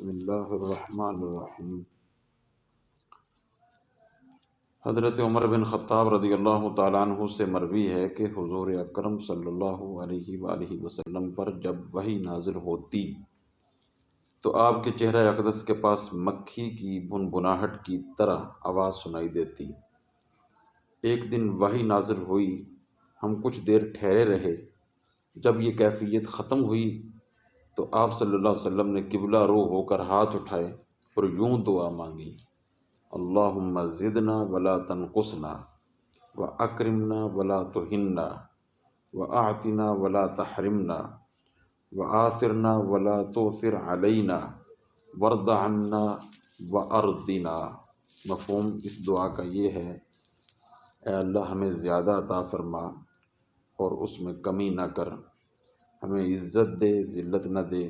بسم اللہ الرحمن الرحیم۔ حضرت عمر بن خطاب رضی اللہ تعالیٰ عنہ سے مروی ہے کہ حضور اکرم صلی اللہ علیہ وآلہ وسلم پر جب وحی نازل ہوتی تو آپ کے چہرہ اقدس کے پاس مکھی کی بنبناہٹ کی طرح آواز سنائی دیتی۔ ایک دن وحی نازل ہوئی، ہم کچھ دیر ٹھہرے رہے۔ جب یہ کیفیت ختم ہوئی تو آپ صلی اللہ علیہ وسلم نے قبلہ رو ہو کر ہاتھ اٹھائے اور یوں دعا مانگی: اللہم زدنا ولا تنقصنا واکرمنا ولا تہنا واعطنا ولا تحرمنا وآثرنا ولا تؤثر علینا وارض عنا وارضنا۔ مفہوم اس دعا کا یہ ہے: اے اللہ ہمیں زیادہ عطا فرما اور اس میں کمی نہ کر، ہمیں عزت دے ذلت نہ دے،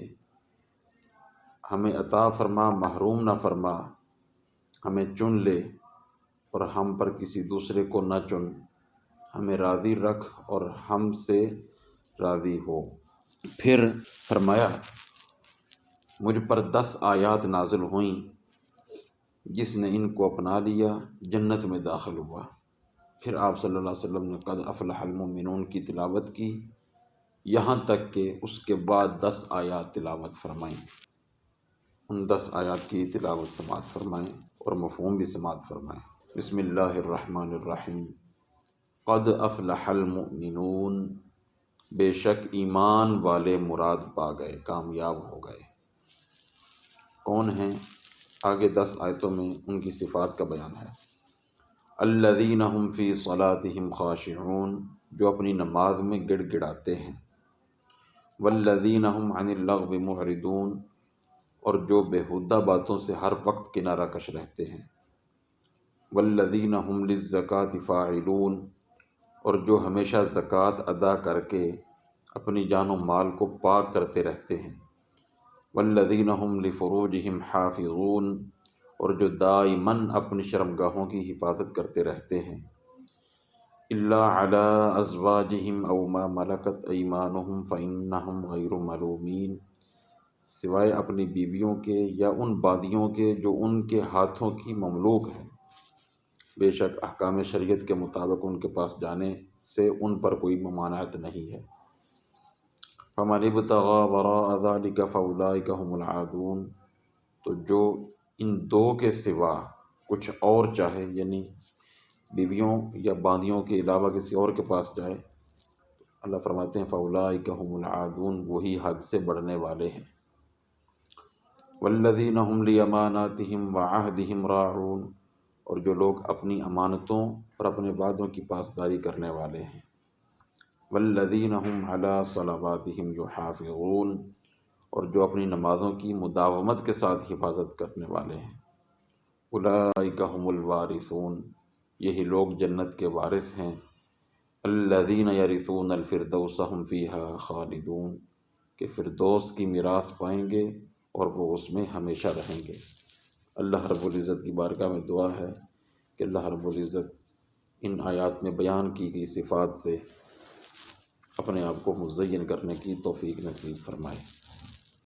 ہمیں عطا فرما محروم نہ فرما، ہمیں چن لے اور ہم پر کسی دوسرے کو نہ چن، ہمیں راضی رکھ اور ہم سے راضی ہو۔ پھر فرمایا: مجھ پر 10 آیات نازل ہوئیں، جس نے ان کو اپنا لیا جنت میں داخل ہوا۔ پھر آپ صلی اللہ علیہ وسلم نے قد افلح المؤمنون کی تلاوت کی، یہاں تک کہ اس کے بعد 10 آیات تلاوت فرمائیں۔ ان 10 آیات کی تلاوت سماعت فرمائیں اور مفہوم بھی سماعت فرمائیں۔ بسم اللہ الرحمن الرحیم۔ قد افلح المؤمنون، بے شک ایمان والے مراد پا گئے، کامیاب ہو گئے۔ کون ہیں؟ آگے 10 آیتوں میں ان کی صفات کا بیان ہے۔ الذین هم فی صلاتہم خاشعون، جو اپنی نماز میں گڑ گڑاتے ہیں۔ والذین هم عن اللغو معرضون، اور جو بیہودہ باتوں سے ہر وقت کنارہ کش رہتے ہیں۔ والذین هم للزکاة فاعلون، اور جو ہمیشہ زکوٰۃ ادا کر کے اپنی جان و مال کو پاک کرتے رہتے ہیں۔ والذین هم لفروجہم حافظون، اور جو دائماً اپنی شرمگاہوں کی حفاظت کرتے رہتے ہیں۔ الا علی ازواجہم او ما ملکت ایمانہم فانہم غیر ملومین، سوائے اپنی بیویوں کے یا ان باندیوں کے جو ان کے ہاتھوں کی مملوک ہیں، بے شک احکام شریعت کے مطابق ان کے پاس جانے سے ان پر کوئی ممانعت نہیں ہے۔ فمن ابتغی وراء ذلک فاولئک هم العادون، تو جو ان 2 کے سوا کچھ اور چاہے، یعنی بیویوں یا باندیوں کے علاوہ کسی اور کے پاس جائے، اللہ فرماتے ہیں فاولئک هم العادون، وہی حد سے بڑھنے والے ہیں۔ والذین هم لاماناتہم وعہدہم راعون، اور جو لوگ اپنی امانتوں اور اپنے وعدوں کی پاسداری کرنے والے ہیں۔ والذین هم علی صلواتہم یحافظون، اور جو اپنی نمازوں کی مداومت کے ساتھ حفاظت کرنے والے ہیں۔ اولئک هم الوارثون، یہی لوگ جنت کے وارث ہیں۔ الذین یرثون الفردوس هم فیہا خالدون، کہ فردوس کی میراث پائیں گے اور وہ اس میں ہمیشہ رہیں گے۔ اللہ رب العزت کی بارگاہ میں دعا ہے کہ اللہ رب العزت ان آیات میں بیان کی گئی صفات سے اپنے آپ کو مزین کرنے کی توفیق نصیب فرمائے۔